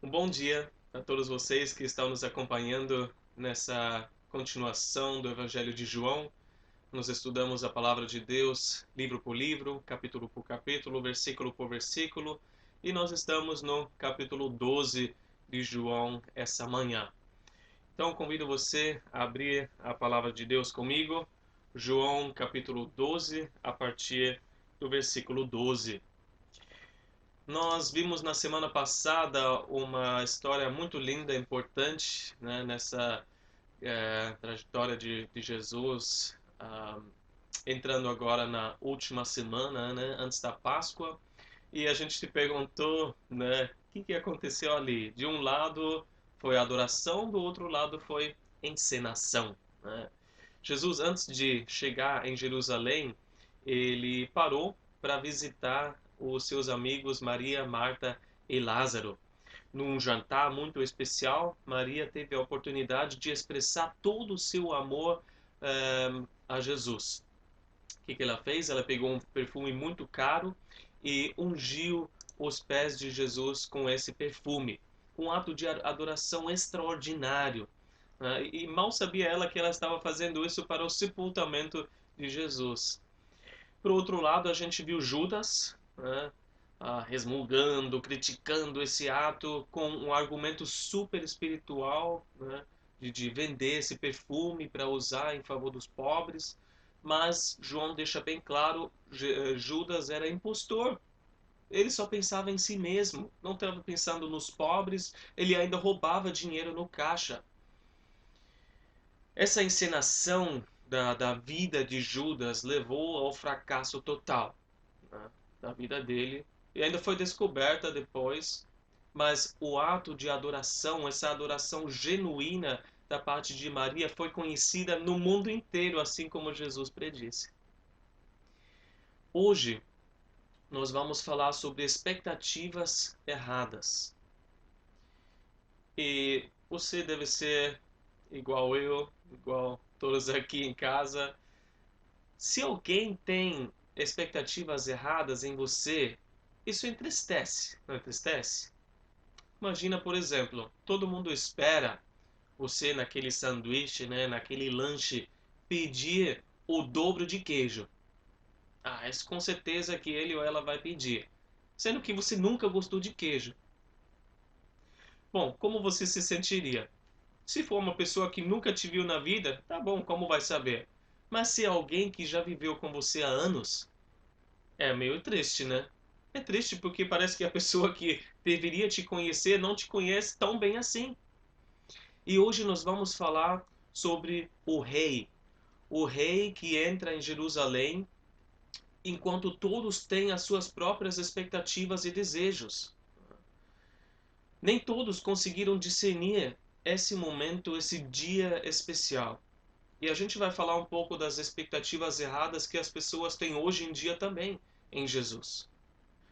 Um bom dia a todos vocês que estão nos acompanhando nessa continuação do Evangelho de João. Nós estudamos a palavra de Deus livro por livro, capítulo por capítulo, versículo por versículo, e nós estamos no capítulo 12 de João essa manhã. Então convido você a abrir a palavra de Deus comigo, João capítulo 12, a partir do versículo 12. Nós vimos na semana passada uma história muito linda e importante, né, nessa trajetória de Jesus, entrando agora na última semana, né, antes da Páscoa. E a gente se perguntou, né, o que aconteceu ali. De um lado foi adoração, do outro lado foi encenação, né? Jesus, antes de chegar em Jerusalém, ele parou para visitar os seus amigos Maria, Marta e Lázaro. Num jantar muito especial, Maria teve a oportunidade de expressar todo o seu amor a Jesus. O que ela fez? Ela pegou um perfume muito caro e ungiu os pés de Jesus com esse perfume. Um ato de adoração extraordinário. E mal sabia ela que ela estava fazendo isso para o sepultamento de Jesus. Por outro lado, a gente viu Judas, né, resmungando, criticando esse ato com um argumento super espiritual, né, de vender esse perfume para usar em favor dos pobres. Mas João deixa bem claro, Judas era impostor. Ele só pensava em si mesmo, não estava pensando nos pobres, ele ainda roubava dinheiro no caixa. Essa encenação da vida de Judas levou ao fracasso total, né, da vida dele. E ainda foi descoberta depois, mas o ato de adoração, essa adoração genuína da parte de Maria foi conhecida no mundo inteiro, assim como Jesus predisse. Hoje nós vamos falar sobre expectativas erradas. E você deve ser igual eu, igual todos aqui em casa. Se alguém tem expectativas erradas em você, isso entristece, não entristece? Imagina, por exemplo, todo mundo espera você naquele sanduíche, né, naquele lanche, pedir o dobro de queijo. É com certeza que ele ou ela vai pedir, sendo que você nunca gostou de queijo. Bom, como você se sentiria? Se for uma pessoa que nunca te viu na vida, tá bom, como vai saber? Mas se é alguém que já viveu com você há anos, é meio triste, né? É triste porque parece que a pessoa que deveria te conhecer não te conhece tão bem assim. E hoje nós vamos falar sobre o rei que entra em Jerusalém enquanto todos têm as suas próprias expectativas e desejos. Nem todos conseguiram discernir esse momento, esse dia especial. E a gente vai falar um pouco das expectativas erradas que as pessoas têm hoje em dia também em Jesus.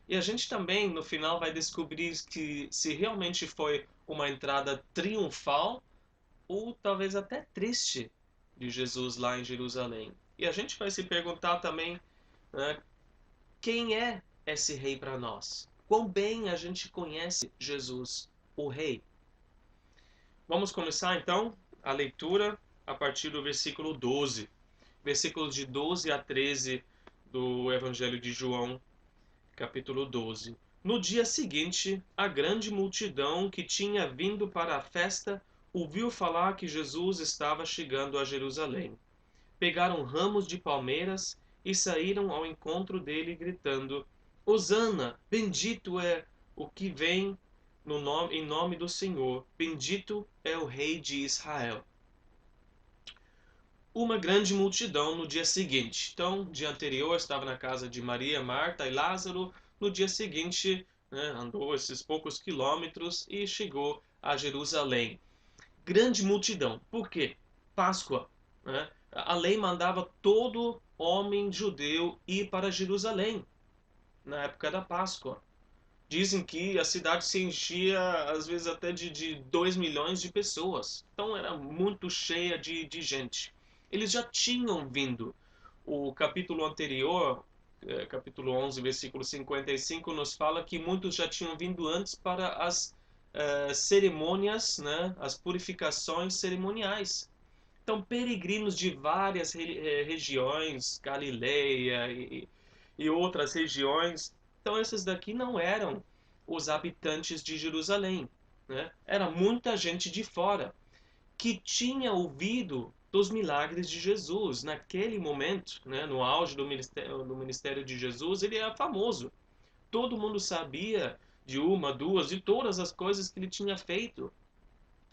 E a gente também, no final, vai descobrir que se realmente foi uma entrada triunfal ou talvez até triste de Jesus lá em Jerusalém. E a gente vai se perguntar também, né, quem é esse rei para nós? Quão bem a gente conhece Jesus, o rei? Vamos começar então a leitura a partir do versículo 12. Versículos de 12 a 13 do Evangelho de João, capítulo 12. No dia seguinte, a grande multidão que tinha vindo para a festa ouviu falar que Jesus estava chegando a Jerusalém. Pegaram ramos de palmeiras e saíram ao encontro dele, gritando: Hosana, bendito é o que vem no nome, em nome do Senhor, bendito é o Rei de Israel. Uma grande multidão no dia seguinte. Então, dia anterior estava na casa de Maria, Marta e Lázaro. No dia seguinte, né, andou esses poucos quilômetros e chegou a Jerusalém. Grande multidão. Por quê? Páscoa. Né? A lei mandava todo homem judeu ir para Jerusalém na época da Páscoa. Dizem que a cidade se enchia, às vezes, até de 2 milhões de pessoas. Então era muito cheia de gente. Eles já tinham vindo. O capítulo anterior, capítulo 11, versículo 55, nos fala que muitos já tinham vindo antes para as cerimônias, né, as purificações cerimoniais. Então, peregrinos de várias regiões, Galileia e outras regiões, então esses daqui não eram os habitantes de Jerusalém, né? Era muita gente de fora que tinha ouvido dos milagres de Jesus. Naquele momento, né, no auge do ministério de Jesus, ele era famoso. Todo mundo sabia de uma, duas, de todas as coisas que ele tinha feito.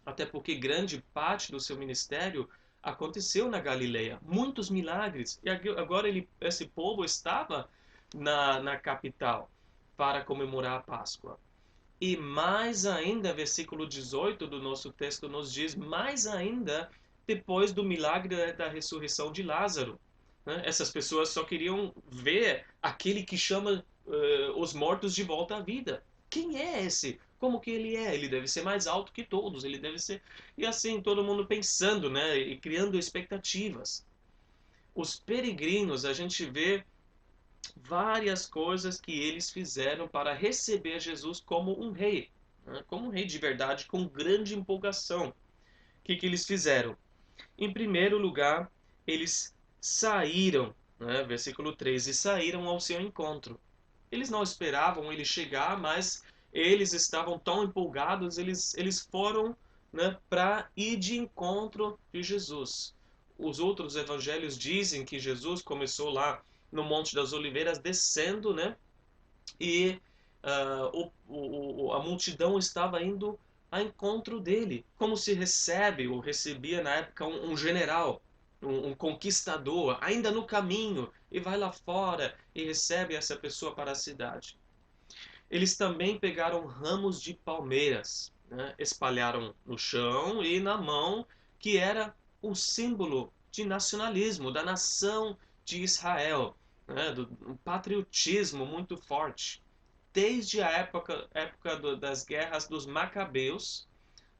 Até porque grande parte do seu ministério aconteceu na Galileia. Muitos milagres. E agora esse povo estava na capital para comemorar a Páscoa. E mais ainda, versículo 18 do nosso texto nos diz, mais ainda depois do milagre da ressurreição de Lázaro. Né? Essas pessoas só queriam ver aquele que chama os mortos de volta à vida. Quem é esse? Como que ele é? Ele deve ser mais alto que todos, ele deve ser... E assim, todo mundo pensando, né? E criando expectativas. Os peregrinos, a gente vê várias coisas que eles fizeram para receber Jesus como um rei, né? Como um rei de verdade, com grande empolgação. O que eles fizeram? Em primeiro lugar, eles saíram, né? Versículo 13, e saíram ao seu encontro. Eles não esperavam ele chegar, mas eles estavam tão empolgados, eles foram, né, para ir de encontro de Jesus. Os outros evangelhos dizem que Jesus começou lá no Monte das Oliveiras, descendo, né, e a multidão estava indo a encontro dele, como se recebe ou recebia na época um general, um conquistador, ainda no caminho, e vai lá fora e recebe essa pessoa para a cidade. Eles também pegaram ramos de palmeiras, né, espalharam no chão e na mão, que era um símbolo de nacionalismo, da nação de Israel, né, um patriotismo muito forte desde a época das guerras dos Macabeus,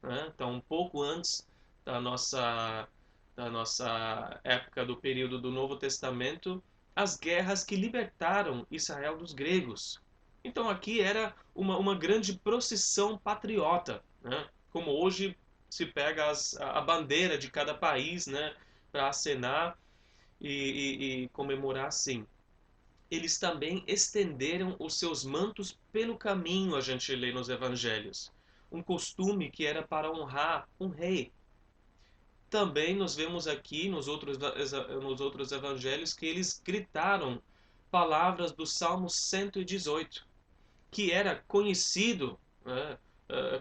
né? Então um pouco antes da nossa, da nossa época do período do Novo Testamento, as guerras que libertaram Israel dos gregos. Então aqui era uma grande procissão patriota, né? Como hoje se pega a bandeira de cada país, né, para acenar e comemorar assim. Eles também estenderam os seus mantos pelo caminho, a gente lê nos evangelhos. Um costume que era para honrar um rei. Também nós vemos aqui nos outros evangelhos que eles gritaram palavras do Salmo 118, que era conhecido, né,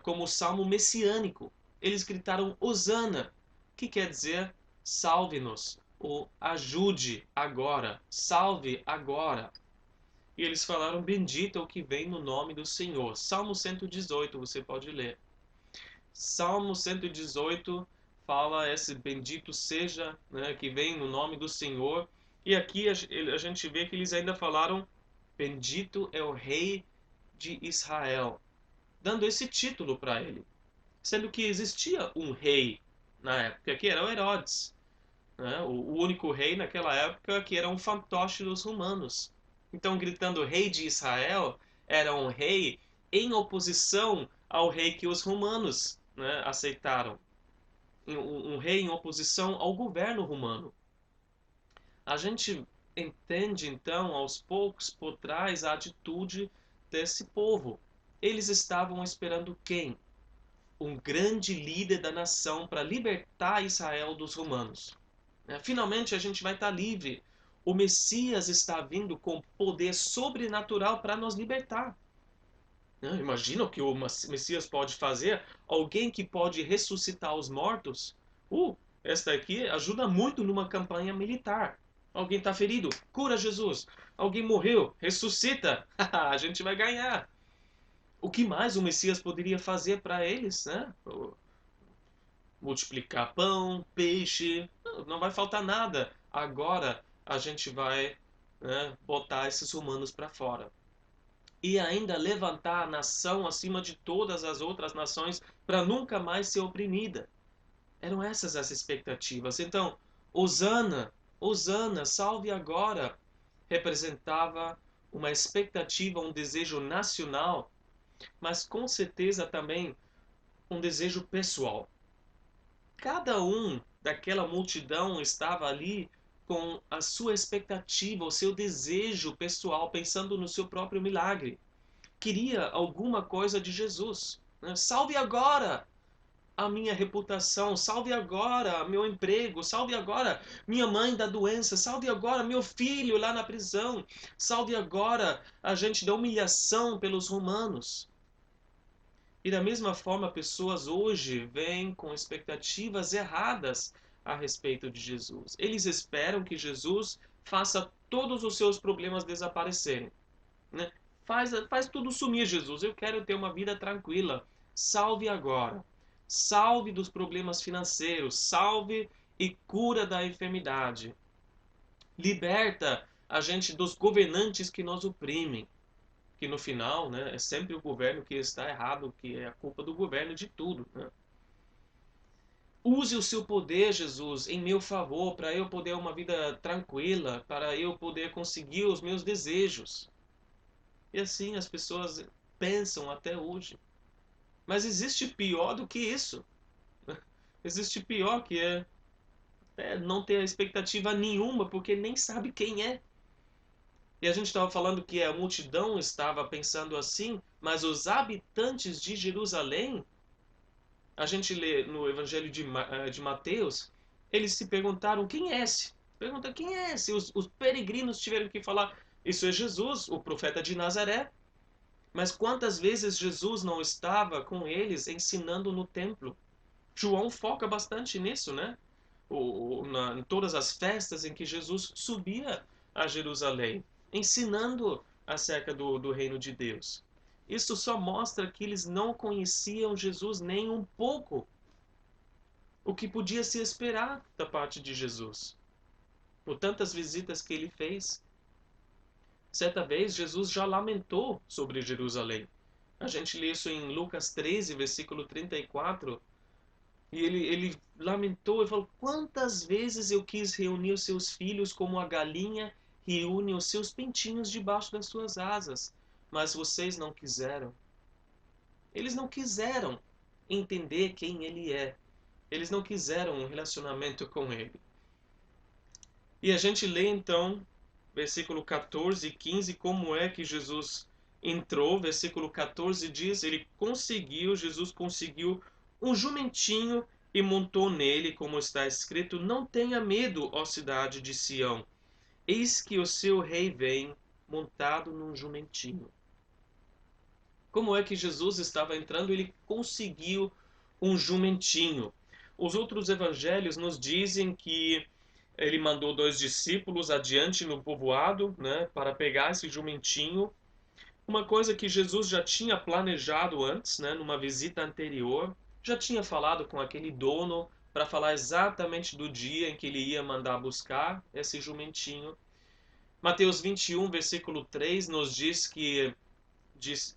como o Salmo messiânico. Eles gritaram Hosana, que quer dizer salve-nos, ou ajude agora, salve agora. E eles falaram, bendito é o que vem no nome do Senhor. Salmo 118, você pode ler. Salmo 118 fala esse bendito seja, né, que vem no nome do Senhor. E aqui a gente vê que eles ainda falaram, bendito é o rei de Israel, dando esse título para ele. Sendo que existia um rei na época, que era o Herodes, né? O único rei naquela época que era um fantoche dos romanos. Então, gritando rei de Israel, era um rei em oposição ao rei que os romanos, né, aceitaram. Um rei em oposição ao governo romano. A gente entende, então, aos poucos, por trás a atitude desse povo. Eles estavam esperando quem? Um grande líder da nação para libertar Israel dos romanos. Finalmente a gente vai estar livre. O Messias está vindo com poder sobrenatural para nos libertar. Imagina o que o Messias pode fazer. Alguém que pode ressuscitar os mortos. Esta aqui ajuda muito numa campanha militar. Alguém está ferido? Cura Jesus. Alguém morreu? Ressuscita. A gente vai ganhar. O que mais o Messias poderia fazer para eles, né? Multiplicar pão, peixe, não vai faltar nada. Agora a gente vai, né, botar esses humanos para fora. E ainda levantar a nação acima de todas as outras nações para nunca mais ser oprimida. Eram essas as expectativas. Então, Hosana, Hosana, salve agora, representava uma expectativa, um desejo nacional, mas com certeza também um desejo pessoal. Cada um daquela multidão estava ali com a sua expectativa, o seu desejo pessoal, pensando no seu próprio milagre. Queria alguma coisa de Jesus, né? Salve agora a minha reputação, salve agora meu emprego, salve agora minha mãe da doença, salve agora meu filho lá na prisão, salve agora a gente da humilhação pelos romanos. E da mesma forma, pessoas hoje vêm com expectativas erradas a respeito de Jesus. Eles esperam que Jesus faça todos os seus problemas desaparecerem, né? Faz tudo sumir, Jesus. Eu quero ter uma vida tranquila. Salve agora. Salve dos problemas financeiros. Salve e cura da enfermidade. Liberta a gente dos governantes que nos oprimem. Que no final, né, é sempre o governo que está errado, que é a culpa do governo de tudo, né? Use o seu poder, Jesus, em meu favor, para eu poder uma vida tranquila, para eu poder conseguir os meus desejos. E assim as pessoas pensam até hoje. Mas existe pior do que isso. Existe pior que é não ter expectativa nenhuma, porque nem sabe quem é. E a gente estava falando que a multidão estava pensando assim, mas os habitantes de Jerusalém, a gente lê no Evangelho de Mateus, eles se perguntaram quem é esse? Pergunta quem é esse? Os peregrinos tiveram que falar, isso é Jesus, o profeta de Nazaré. Mas quantas vezes Jesus não estava com eles ensinando no templo? João foca bastante nisso, né? Em todas as festas em que Jesus subia a Jerusalém, ensinando acerca do reino de Deus. Isso só mostra que eles não conheciam Jesus nem um pouco, o que podia se esperar da parte de Jesus, por tantas visitas que ele fez. Certa vez, Jesus já lamentou sobre Jerusalém. A gente lê isso em Lucas 13, versículo 34. E ele lamentou e falou: quantas vezes eu quis reunir os seus filhos como a galinha reúne os seus pintinhos debaixo das suas asas, mas vocês não quiseram. Eles não quiseram entender quem ele é. Eles não quiseram um relacionamento com ele. E a gente lê então, versículo 14 e 15, como é que Jesus entrou. Versículo 14 diz: Jesus conseguiu um jumentinho e montou nele, como está escrito: não tenha medo, ó cidade de Sião, eis que o seu rei vem montado num jumentinho. Como é que Jesus estava entrando? Ele conseguiu um jumentinho. Os outros evangelhos nos dizem que ele mandou 2 discípulos adiante no povoado, né, para pegar esse jumentinho. Uma coisa que Jesus já tinha planejado antes, né, numa visita anterior, já tinha falado com aquele dono para falar exatamente do dia em que ele ia mandar buscar esse jumentinho. Mateus 21, versículo 3, nos diz que,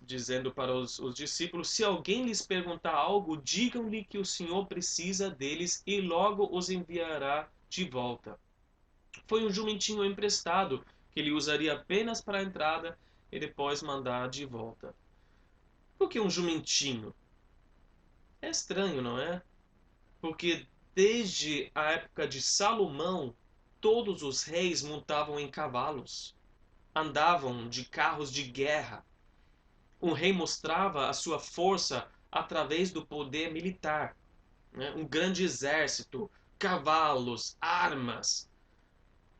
dizendo para os discípulos: se alguém lhes perguntar algo, digam-lhe que o Senhor precisa deles e logo os enviará de volta. Foi um jumentinho emprestado que ele usaria apenas para a entrada e depois mandar de volta. Por que um jumentinho? É estranho, não é? Porque desde a época de Salomão, todos os reis montavam em cavalos, andavam de carros de guerra. Um rei mostrava a sua força através do poder militar, né? Um grande exército, cavalos, armas.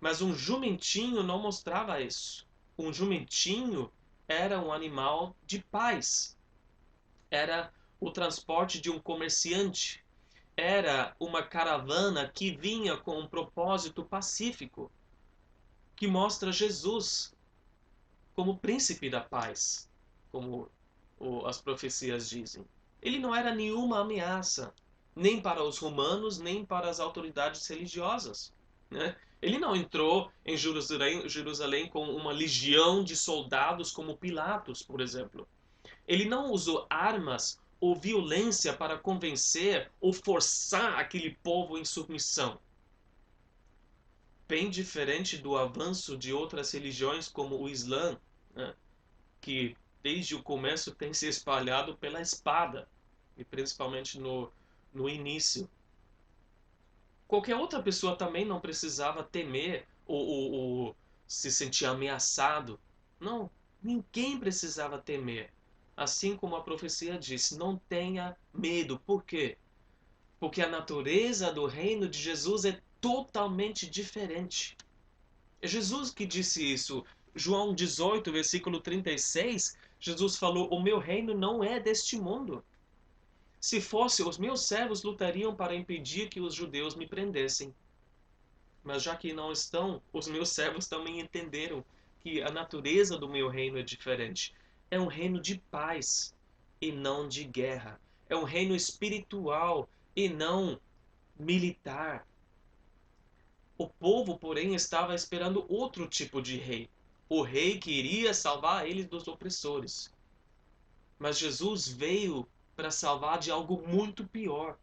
Mas um jumentinho não mostrava isso. Um jumentinho era um animal de paz. Era o transporte de um comerciante. Era uma caravana que vinha com um propósito pacífico, que mostra Jesus como príncipe da paz, como as profecias dizem. Ele não era nenhuma ameaça, nem para os romanos, nem para as autoridades religiosas, né? Ele não entrou em Jerusalém com uma legião de soldados como Pilatos, por exemplo. Ele não usou armas ou violência para convencer ou forçar aquele povo em submissão. Bem diferente do avanço de outras religiões como o Islã, né, que desde o começo tem se espalhado pela espada. e principalmente no início. Qualquer outra pessoa também não precisava temer ou se sentir ameaçado. Não, ninguém precisava temer. Assim como a profecia diz, não tenha medo. Por quê? Porque a natureza do reino de Jesus é totalmente diferente. É Jesus que disse isso. João 18, versículo 36, Jesus falou: O meu reino não é deste mundo. Se fosse, os meus servos lutariam para impedir que os judeus me prendessem. Mas já que não estão, os meus servos também entenderam que a natureza do meu reino é diferente. É um reino de paz e não de guerra. É um reino espiritual e não militar. O povo, porém, estava esperando outro tipo de rei. O rei que iria salvar eles dos opressores. Mas Jesus veio para salvar de algo muito pior,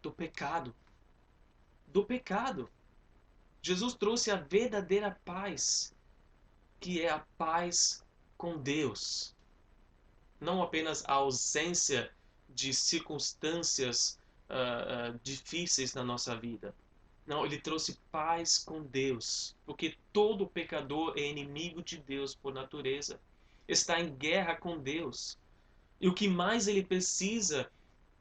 do pecado. Do pecado. Jesus trouxe a verdadeira paz, que é a paz com Deus. Não apenas a ausência de circunstâncias difíceis na nossa vida. Não, ele trouxe paz com Deus, porque todo pecador é inimigo de Deus por natureza. Está em guerra com Deus. E o que mais ele precisa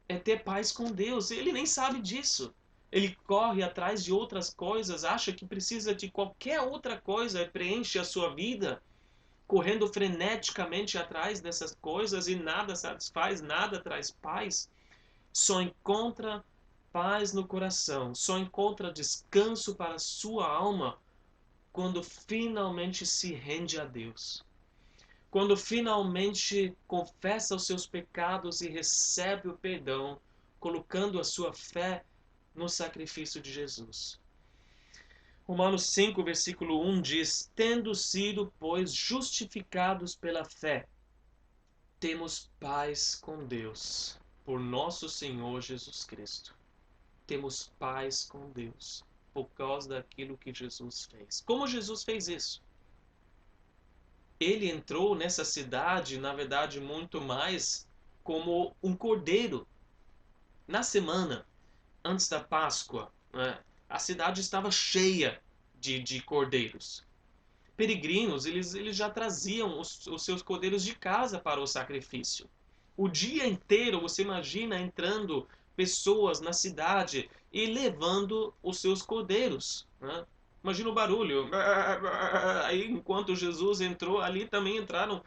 é ter paz com Deus. Ele nem sabe disso. Ele corre atrás de outras coisas, acha que precisa de qualquer outra coisa, preenche a sua vida, correndo freneticamente atrás dessas coisas e nada satisfaz, nada traz paz. Só encontra paz no coração, só encontra descanso para a sua alma quando finalmente se rende a Deus. Quando finalmente confessa os seus pecados e recebe o perdão, colocando a sua fé no sacrifício de Jesus. Romanos 5, versículo 1 diz: Tendo sido, pois, justificados pela fé, temos paz com Deus, por nosso Senhor Jesus Cristo. Temos paz com Deus, por causa daquilo que Jesus fez. Como Jesus fez isso? Ele entrou nessa cidade, na verdade, muito mais como um cordeiro. Na semana antes da Páscoa, né, a cidade estava cheia de cordeiros. Peregrinos, eles já traziam os seus cordeiros de casa para o sacrifício. O dia inteiro, você imagina entrando pessoas na cidade e levando os seus cordeiros, né? Imagina o barulho. Aí, enquanto Jesus entrou, ali também entraram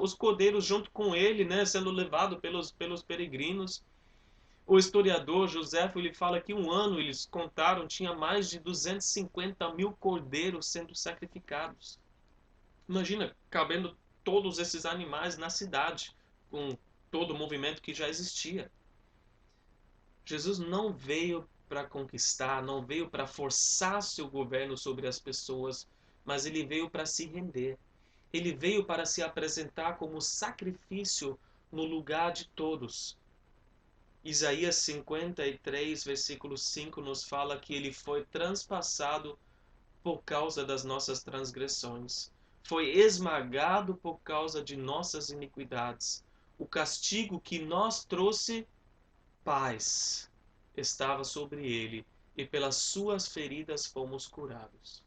os cordeiros junto com ele, né, sendo levado pelos peregrinos. O historiador Joséfo ele fala que um ano eles contaram tinha mais de 250 mil cordeiros sendo sacrificados. Imagina cabendo todos esses animais na cidade, com todo o movimento que já existia. Jesus não veio para conquistar, não veio para forçar seu governo sobre as pessoas, mas ele veio para se render. Ele veio para se apresentar como sacrifício no lugar de todos. Isaías 53, versículo 5 nos fala que ele foi transpassado por causa das nossas transgressões. Foi esmagado por causa de nossas iniquidades. O castigo que nos trouxe paz estava sobre ele, e pelas suas feridas fomos curados.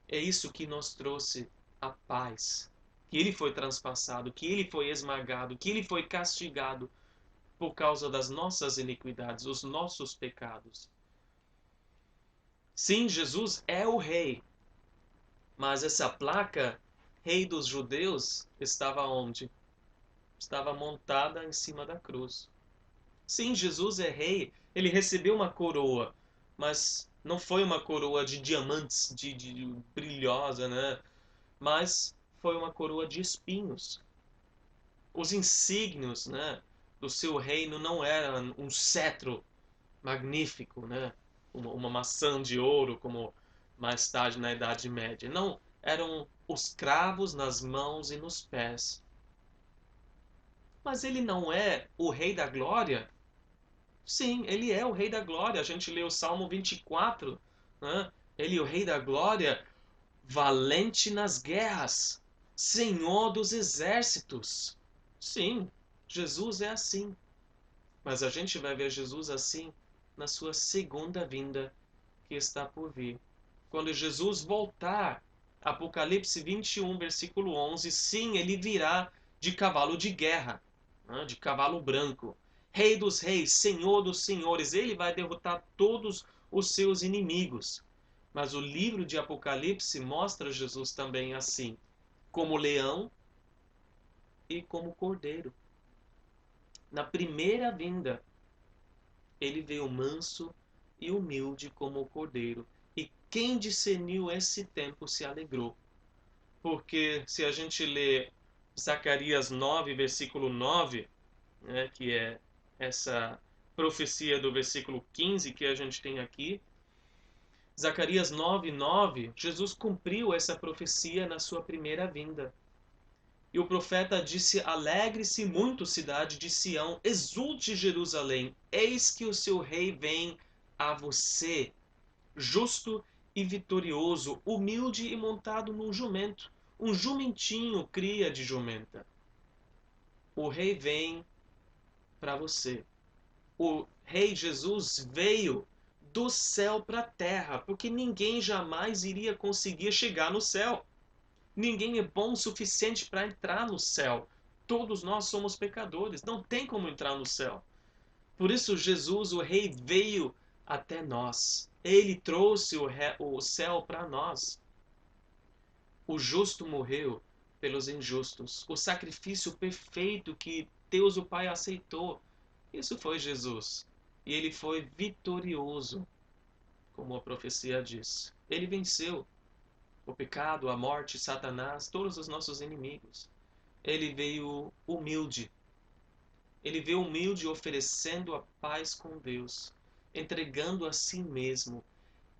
É isso que nos trouxe a paz. Que ele foi transpassado, que ele foi esmagado, que ele foi castigado por causa das nossas iniquidades, os nossos pecados. Sim, Jesus é o rei, mas essa placa, Rei dos Judeus, estava onde? Estava montada em cima da cruz. Sim, Jesus é rei, ele recebeu uma coroa, mas não foi uma coroa de diamantes, de brilhosa, né? Mas foi uma coroa de espinhos. Os insígnios, né, do seu reino não eram um cetro magnífico, né? Uma maçã de ouro, como mais tarde na Idade Média. Não, eram os cravos nas mãos e nos pés. Mas ele não é o Rei da Glória? Sim, ele é o Rei da Glória. A gente lê o Salmo 24, né? Ele é o Rei da Glória, valente nas guerras, Senhor dos exércitos. Sim, Jesus é assim. Mas a gente vai ver Jesus assim na sua segunda vinda, que está por vir. Quando Jesus voltar, Apocalipse 21, versículo 11, sim, ele virá de cavalo de guerra, né, de cavalo branco. Rei dos reis, Senhor dos senhores, ele vai derrotar todos os seus inimigos. Mas o livro de Apocalipse mostra Jesus também assim, como leão e como cordeiro. Na primeira vinda, ele veio manso e humilde como o cordeiro. E quem discerniu esse tempo se alegrou. Porque se a gente lê Zacarias 9, versículo 9, né, que é essa profecia do versículo 15 que a gente tem aqui, Zacarias 9, 9, Jesus cumpriu essa profecia na sua primeira vinda. E o profeta disse: Alegre-se muito, cidade de Sião, exulte Jerusalém, eis que o seu rei vem a você, justo e vitorioso, humilde e montado num jumento, um jumentinho cria de jumenta. O rei vem para você. O rei Jesus veio do céu para a terra, porque ninguém jamais iria conseguir chegar no céu. Ninguém é bom o suficiente para entrar no céu. Todos nós somos pecadores, não tem como entrar no céu. Por isso Jesus, o Rei, veio até nós. Ele trouxe o céu para nós. O justo morreu pelos injustos. O sacrifício perfeito que Deus o Pai aceitou. Isso foi Jesus. E ele foi vitorioso, como a profecia diz. Ele venceu o pecado, a morte, Satanás, todos os nossos inimigos. Ele veio humilde. Ele veio humilde oferecendo a paz com Deus, entregando a si mesmo.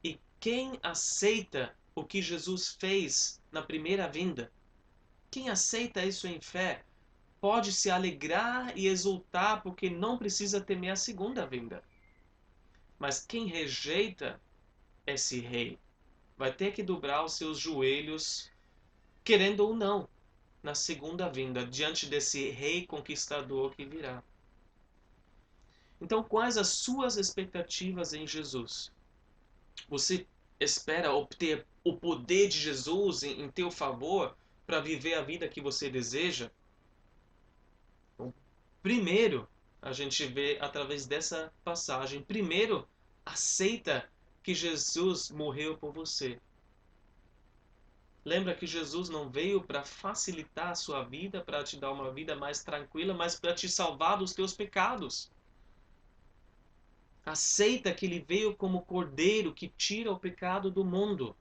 E quem aceita o que Jesus fez na primeira vinda, quem aceita isso em fé, pode se alegrar e exultar porque não precisa temer a segunda vinda. Mas quem rejeita esse rei vai ter que dobrar os seus joelhos, querendo ou não, na segunda vinda, diante desse rei conquistador que virá. Então, quais as suas expectativas em Jesus? Você espera obter o poder de Jesus em teu favor para viver a vida que você deseja? Então, primeiro, a gente vê através dessa passagem, primeiro, aceita que Jesus morreu por você. Lembra que Jesus não veio para facilitar a sua vida, para te dar uma vida mais tranquila, mas para te salvar dos teus pecados. Aceita que ele veio como cordeiro que tira o pecado do mundo.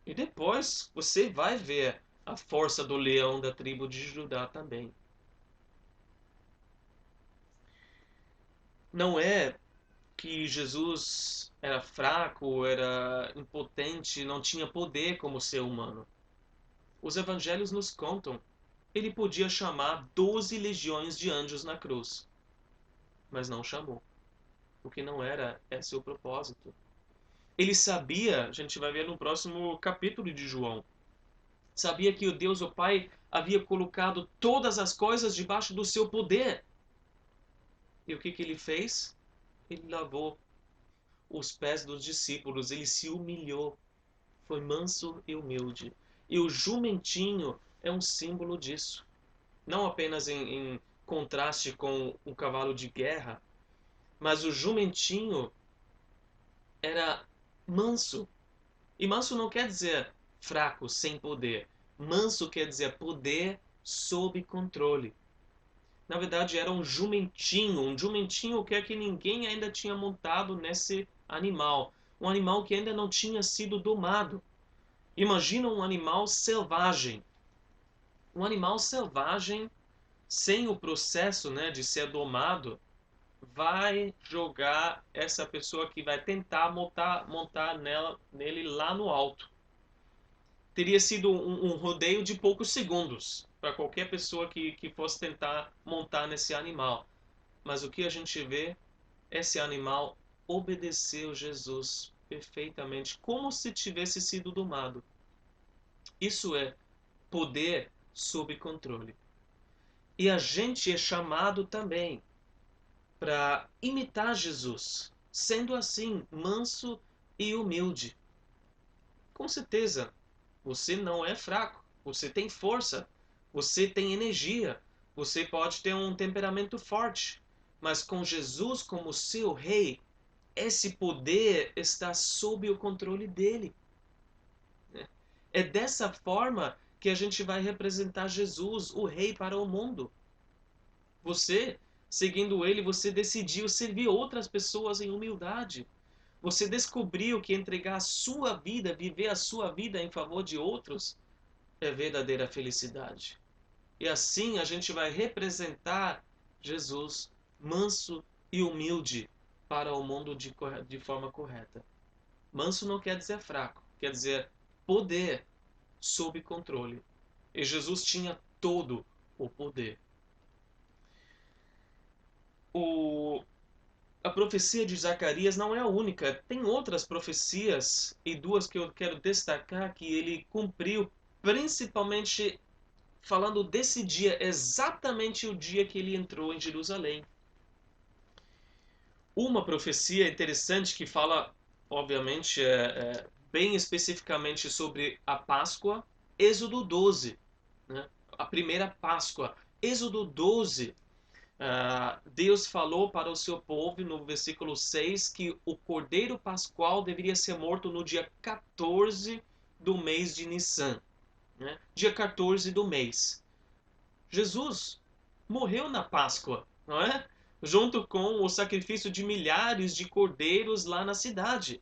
E depois você vai ver a força do leão da tribo de Judá também. Não é que Jesus era fraco, era impotente, não tinha poder como ser humano. Os evangelhos nos contam. Ele podia chamar 12 legiões de anjos na cruz, mas não chamou, porque não era esse o propósito. Ele sabia, a gente vai ver no próximo capítulo de João, sabia que o Deus, o Pai, havia colocado todas as coisas debaixo do seu poder. E o que ele fez? Ele lavou os pés dos discípulos, ele se humilhou, foi manso e humilde. E o jumentinho é um símbolo disso. Não apenas em contraste com o cavalo de guerra, mas o jumentinho era manso. E manso não quer dizer fraco, sem poder. Manso quer dizer poder sob controle. Na verdade, era um jumentinho. Um jumentinho que é que ninguém ainda tinha montado nesse animal. Um animal que ainda não tinha sido domado. Imagina um animal selvagem. Um animal selvagem, sem o processo, né, de ser domado, vai jogar essa pessoa que vai tentar montar nele lá no alto. Teria sido um rodeio de poucos segundos para qualquer pessoa que fosse tentar montar nesse animal. Mas o que a gente vê, esse animal obedeceu Jesus perfeitamente, como se tivesse sido domado. Isso é poder sob controle. E a gente é chamado também para imitar Jesus, sendo assim manso e humilde. Com certeza, você não é fraco, você tem força, você tem energia, você pode ter um temperamento forte, mas com Jesus como seu rei, esse poder está sob o controle dele. É dessa forma que a gente vai representar Jesus, o rei, para o mundo. Você, seguindo ele, você decidiu servir outras pessoas em humildade. Você descobriu que entregar a sua vida, viver a sua vida em favor de outros, é verdadeira felicidade. E assim a gente vai representar Jesus manso e humilde para o mundo de forma correta. Manso não quer dizer fraco, quer dizer poder sob controle. E Jesus tinha todo o poder. O, a profecia de Zacarias não é a única. Tem outras profecias e duas que eu quero destacar que ele cumpriu, principalmente falando desse dia, exatamente o dia que ele entrou em Jerusalém. Uma profecia interessante que fala, obviamente, bem especificamente sobre a Páscoa, Êxodo 12, né? A primeira Páscoa. Êxodo 12, Deus falou para o seu povo no versículo 6 que o cordeiro pascual deveria ser morto no dia 14 do mês de Nissan, né? Dia 14 do mês. Jesus morreu na Páscoa, não é? Junto com o sacrifício de milhares de cordeiros lá na cidade.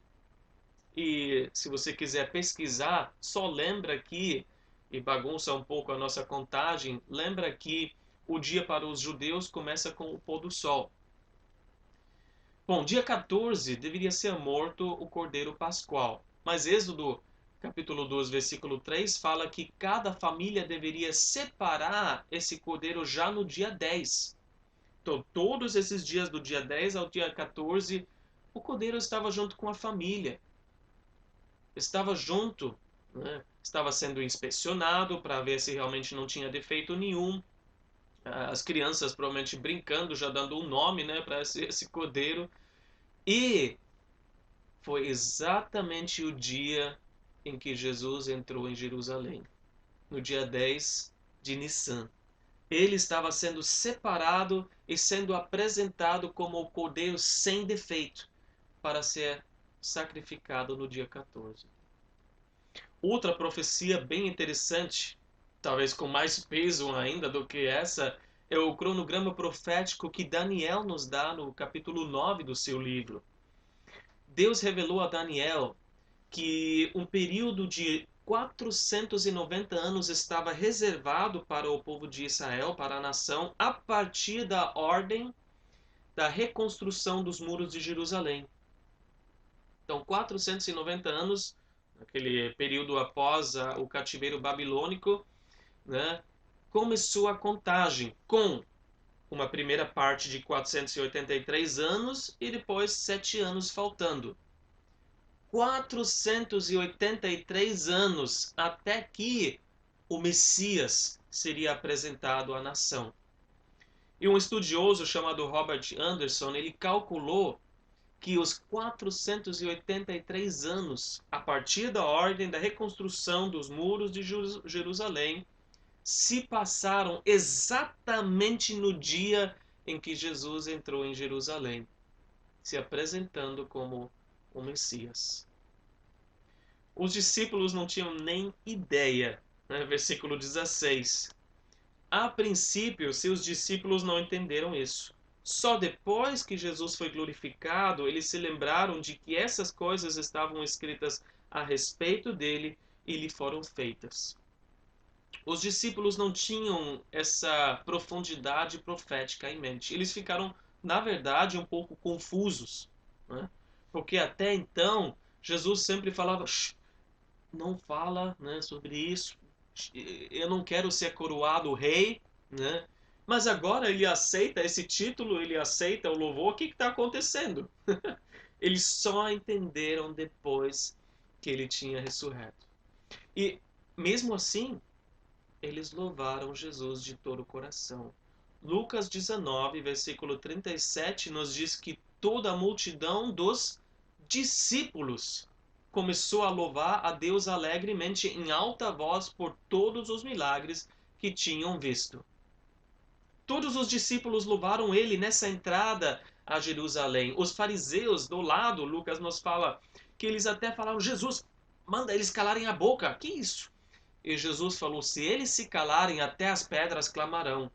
E se você quiser pesquisar, só lembra que, e bagunça um pouco a nossa contagem, lembra que o dia para os judeus começa com o pôr do sol. Bom, dia 14 deveria ser morto o cordeiro pascual, mas Êxodo capítulo 2, versículo 3 fala que cada família deveria separar esse cordeiro já no dia 10. Então, todos esses dias do dia 10 ao dia 14, o cordeiro estava junto com a família. Estava junto, né? Estava sendo inspecionado para ver se realmente não tinha defeito nenhum. As crianças provavelmente brincando, já dando um nome, né, para esse cordeiro. E foi exatamente o dia em que Jesus entrou em Jerusalém, no dia 10 de Nissan. Ele estava sendo separado e sendo apresentado como o cordeiro sem defeito para ser sacrificado no dia 14. Outra profecia bem interessante, talvez com mais peso ainda do que essa, é o cronograma profético que Daniel nos dá no capítulo 9 do seu livro. Deus revelou a Daniel que um período de 490 anos estava reservado para o povo de Israel, para a nação, a partir da ordem da reconstrução dos muros de Jerusalém. Então, 490 anos, aquele período após o cativeiro babilônico, né, começou a contagem com uma primeira parte de 483 anos e depois 7 anos faltando. 483 anos até que o Messias seria apresentado à nação. E um estudioso chamado Robert Anderson, ele calculou que os 483 anos, a partir da ordem da reconstrução dos muros de Jerusalém, se passaram exatamente no dia em que Jesus entrou em Jerusalém, se apresentando como o Messias. Os discípulos não tinham nem ideia, né? Versículo 16. A princípio, seus discípulos não entenderam isso. Só depois que Jesus foi glorificado, eles se lembraram de que essas coisas estavam escritas a respeito dele e lhe foram feitas. Os discípulos não tinham essa profundidade profética em mente. Eles ficaram, na verdade, um pouco confusos, né? Porque até então, Jesus sempre falava: não fala, né, sobre isso. Eu não quero ser coroado rei, né? Mas agora ele aceita esse título, ele aceita o louvor. O que está acontecendo? Eles só entenderam depois que ele tinha ressurreto. E mesmo assim, eles louvaram Jesus de todo o coração. Lucas 19, versículo 37, nos diz que toda a multidão dos discípulos começou a louvar a Deus alegremente em alta voz por todos os milagres que tinham visto. Todos os discípulos louvaram ele nessa entrada a Jerusalém. Os fariseus do lado, Lucas nos fala que eles até falaram: Jesus, manda eles calarem a boca. Que isso? E Jesus falou: se eles se calarem, até as pedras clamarão.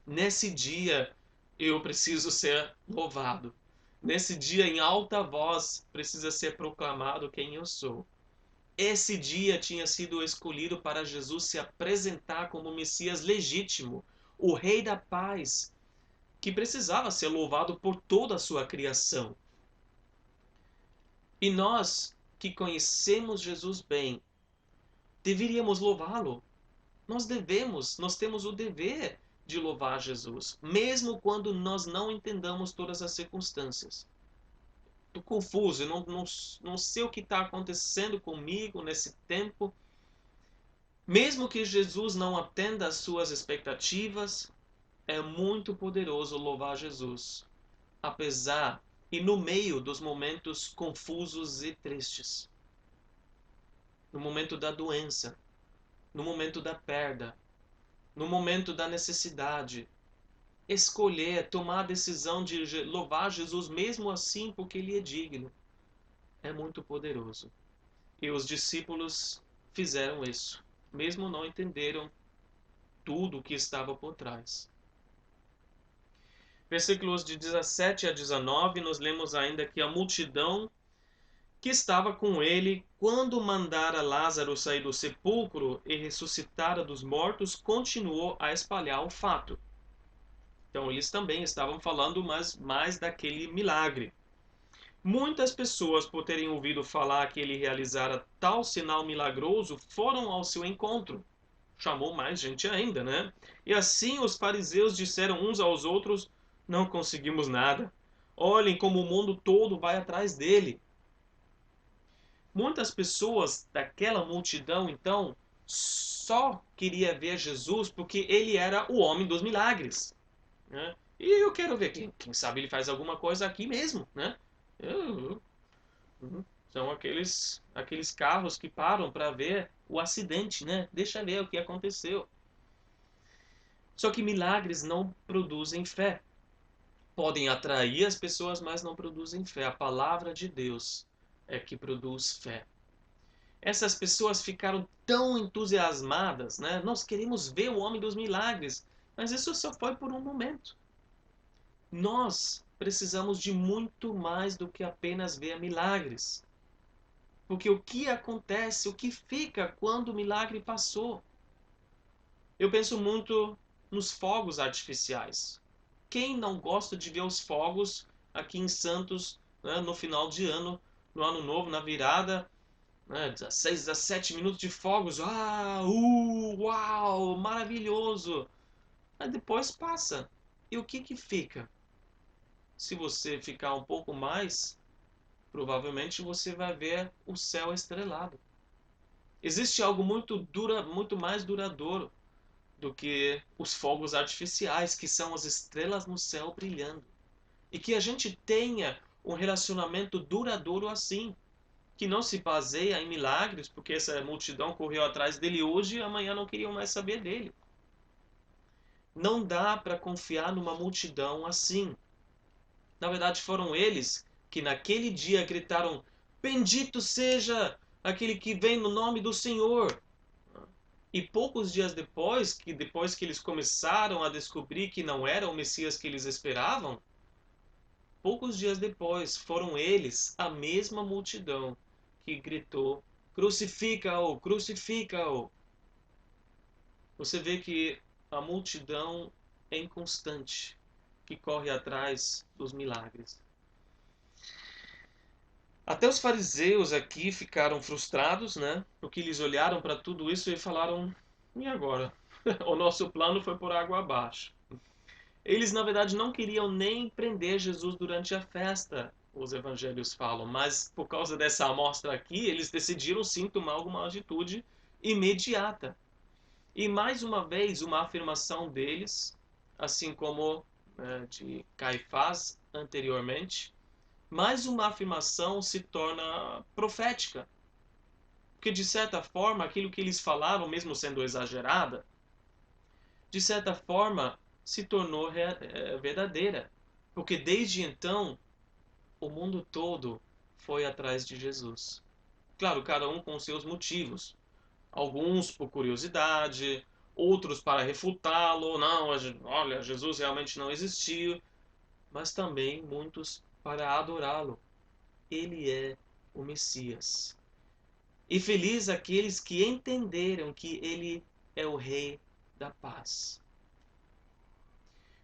Nesse dia eu preciso ser louvado. Nesse dia, em alta voz, precisa ser proclamado quem eu sou. Esse dia tinha sido escolhido para Jesus se apresentar como o Messias legítimo, o Rei da Paz, que precisava ser louvado por toda a sua criação. E nós, que conhecemos Jesus bem, deveríamos louvá-lo. Nós temos o dever de louvar Jesus, mesmo quando nós não entendamos todas as circunstâncias. Estou confuso, eu não sei o que está acontecendo comigo nesse tempo. Mesmo que Jesus não atenda às suas expectativas, é muito poderoso louvar Jesus, apesar e no meio dos momentos confusos e tristes. No momento da doença, no momento da perda, no momento da necessidade, escolher, tomar a decisão de louvar Jesus mesmo assim porque ele é digno, é muito poderoso. E os discípulos fizeram isso, mesmo não entenderam tudo o que estava por trás. Versículos de 17 a 19, nós lemos ainda que a multidão que estava com ele, quando mandara Lázaro sair do sepulcro e ressuscitara dos mortos, continuou a espalhar o fato. Então eles também estavam falando mais daquele milagre. Muitas pessoas, por terem ouvido falar que ele realizara tal sinal milagroso, foram ao seu encontro. Chamou mais gente ainda, né? E assim os fariseus disseram uns aos outros: não conseguimos nada. Olhem como o mundo todo vai atrás dele. Muitas pessoas daquela multidão, então, só queria ver Jesus porque ele era o homem dos milagres, né? E eu quero ver, quem sabe ele faz alguma coisa aqui mesmo, né? São aqueles carros que param para ver o acidente, né? Deixa ver o que aconteceu. Só que milagres não produzem fé. Podem atrair as pessoas, mas não produzem fé. A palavra de Deus é que produz fé. Essas pessoas ficaram tão entusiasmadas, né? Nós queremos ver o homem dos milagres, mas isso só foi por um momento. Nós precisamos de muito mais do que apenas ver milagres. Porque o que acontece, o que fica quando o milagre passou? Eu penso muito nos fogos artificiais. Quem não gosta de ver os fogos aqui em Santos, né, no final de ano, no ano novo, na virada, né, 16, 17 minutos de fogos, uau, maravilhoso. Mas depois passa. E o que fica? Se você ficar um pouco mais, provavelmente você vai ver o céu estrelado. Existe algo muito mais duradouro do que os fogos artificiais, que são as estrelas no céu brilhando. E que a gente tenha um relacionamento duradouro assim, que não se baseia em milagres, porque essa multidão correu atrás dele hoje e amanhã não queriam mais saber dele. Não dá para confiar numa multidão assim. Na verdade, foram eles que naquele dia gritaram: bendito seja aquele que vem no nome do Senhor. E poucos dias depois que eles começaram a descobrir que não era o Messias que eles esperavam, poucos dias depois foram eles, a mesma multidão, que gritou: crucifica-o, crucifica-o. Você vê que a multidão é inconstante, que corre atrás dos milagres. Até os fariseus aqui ficaram frustrados, né? Porque eles olharam para tudo isso e falaram: e agora? O nosso plano foi por água abaixo. Eles, na verdade, não queriam nem prender Jesus durante a festa, os evangelhos falam, mas por causa dessa amostra aqui, eles decidiram sim tomar alguma atitude imediata. E mais uma vez, uma afirmação deles assim como de Caifás anteriormente, mas uma afirmação se torna profética. Porque, de certa forma, aquilo que eles falavam, mesmo sendo exagerada, de certa forma se tornou verdadeira. Porque desde então, o mundo todo foi atrás de Jesus. Claro, cada um com seus motivos. Alguns por curiosidade, outros para refutá-lo. Não, olha, Jesus realmente não existiu. Mas também muitos para adorá-lo. Ele é o Messias. E feliz aqueles que entenderam que ele é o Rei da paz.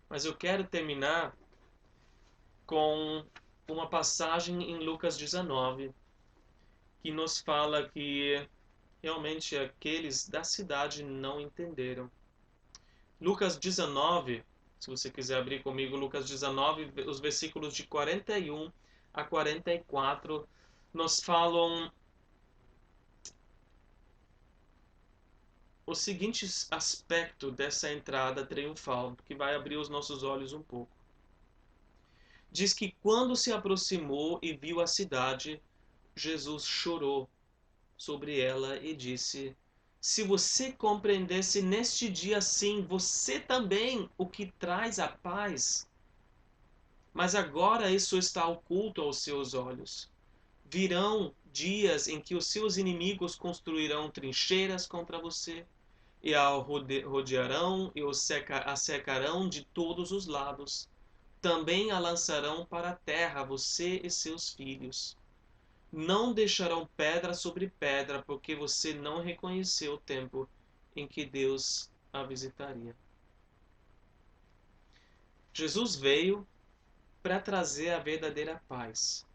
Mas eu quero terminar com uma passagem em Lucas 19, que nos fala que realmente aqueles da cidade não entenderam. Lucas 19, se você quiser abrir comigo, Lucas 19, os versículos de 41 a 44, nos falam o seguinte aspecto dessa entrada triunfal, que vai abrir os nossos olhos um pouco. Diz que quando se aproximou e viu a cidade, Jesus chorou sobre ela e disse: Se você compreendesse neste dia sim, você também o que traz a paz. Mas agora isso está oculto aos seus olhos. Virão dias em que os seus inimigos construirão trincheiras contra você, e a rodearão e a cercarão de todos os lados. Também a lançarão para a terra, você e seus filhos. Não deixarão pedra sobre pedra, porque você não reconheceu o tempo em que Deus a visitaria. Jesus veio para trazer a verdadeira paz.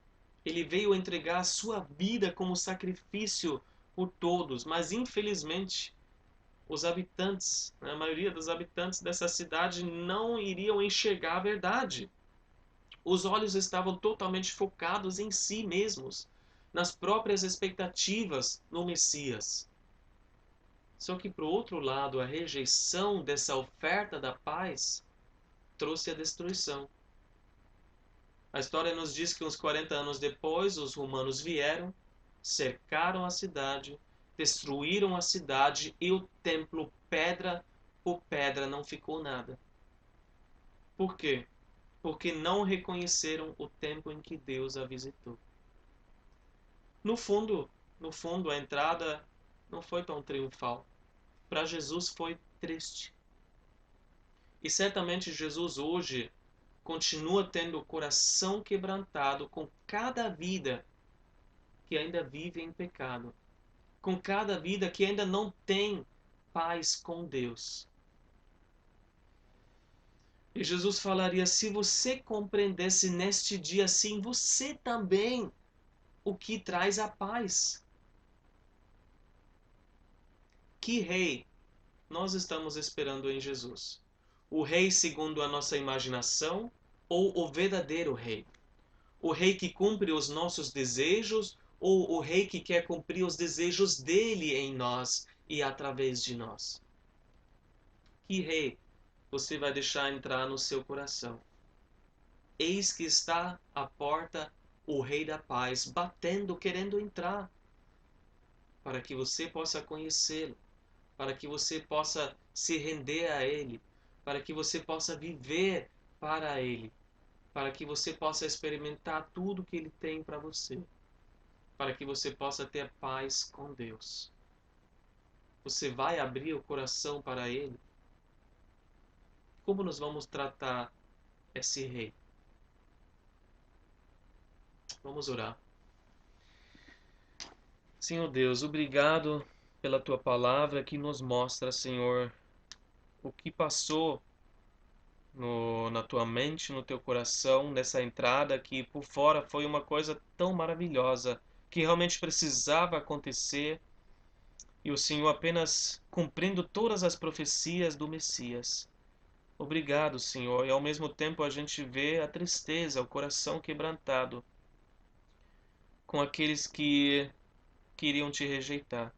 Ele veio entregar a sua vida como sacrifício por todos, mas infelizmente os habitantes, a maioria dos habitantes dessa cidade não iriam enxergar a verdade. Os olhos estavam totalmente focados em si mesmos, nas próprias expectativas no Messias. Só que, por outro lado, a rejeição dessa oferta da paz trouxe a destruição. A história nos diz que uns 40 anos depois, os romanos vieram, cercaram a cidade, destruíram a cidade e o templo, pedra por pedra, não ficou nada. Por quê? Porque não reconheceram o tempo em que Deus a visitou. No fundo, a entrada não foi tão triunfal. Para Jesus foi triste. E certamente Jesus hoje continua tendo o coração quebrantado com cada vida que ainda vive em pecado, com cada vida que ainda não tem paz com Deus. E Jesus falaria: se você compreendesse neste dia assim, você também o que traz a paz. Que rei nós estamos esperando em Jesus? O rei segundo a nossa imaginação ou o verdadeiro rei? O rei que cumpre os nossos desejos ou o rei que quer cumprir os desejos dele em nós e através de nós? Que rei você vai deixar entrar no seu coração? Eis que está à porta o Rei da Paz, batendo, querendo entrar, para que você possa conhecê-lo, para que você possa se render a Ele, para que você possa viver para Ele, para que você possa experimentar tudo que Ele tem para você, para que você possa ter paz com Deus. Você vai abrir o coração para Ele? Como nós vamos tratar esse Rei? Vamos orar. Senhor Deus, obrigado pela tua palavra que nos mostra, Senhor, o que passou na tua mente, no teu coração, nessa entrada que por fora foi uma coisa tão maravilhosa, que realmente precisava acontecer, e o Senhor apenas cumprindo todas as profecias do Messias. Obrigado, Senhor, e ao mesmo tempo a gente vê a tristeza, o coração quebrantado com aqueles que queriam te rejeitar,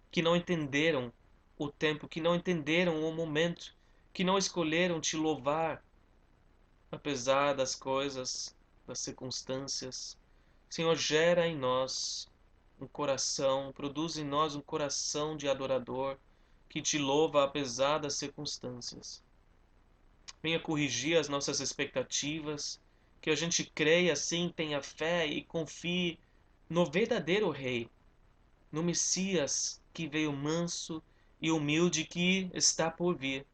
que não entenderam o tempo, que não entenderam o momento, que não escolheram te louvar, apesar das coisas, das circunstâncias. Senhor, gera em nós um coração, produz em nós um coração de adorador que te louva apesar das circunstâncias. Venha corrigir as nossas expectativas, que a gente creia, sim, tenha fé e confie no verdadeiro Rei, no Messias que veio manso e humilde que está por vir,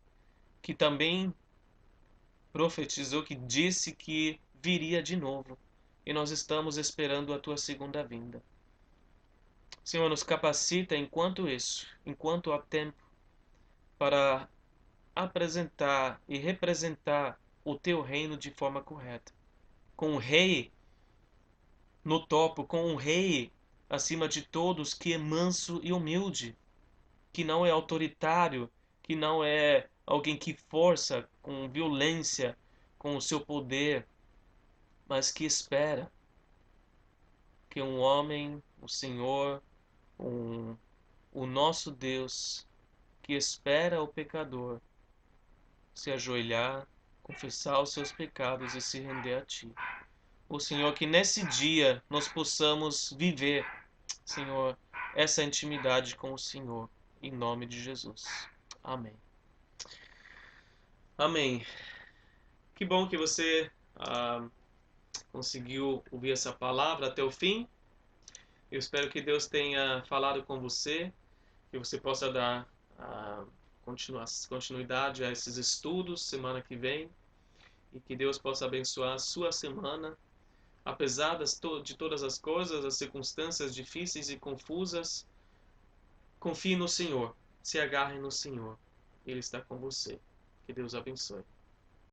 que também profetizou, que disse que viria de novo. E nós estamos esperando a tua segunda vinda. Senhor, nos capacita enquanto há tempo, para apresentar e representar o teu reino de forma correta. Com um rei no topo, com um rei acima de todos que é manso e humilde, que não é autoritário, que não é alguém que força com violência, com o seu poder, mas que espera que um homem, o Senhor, o nosso Deus, que espera o pecador se ajoelhar, confessar os seus pecados e se render a Ti. O Senhor, que nesse dia nós possamos viver, Senhor, essa intimidade com o Senhor, em nome de Jesus. Amém. Amém. Que bom que você conseguiu ouvir essa palavra até o fim. Eu espero que Deus tenha falado com você, que você possa dar continuidade a esses estudos semana que vem e que Deus possa abençoar a sua semana. Apesar de todas as coisas, as circunstâncias difíceis e confusas, confie no Senhor, se agarre no Senhor. Ele está com você. Que Deus abençoe.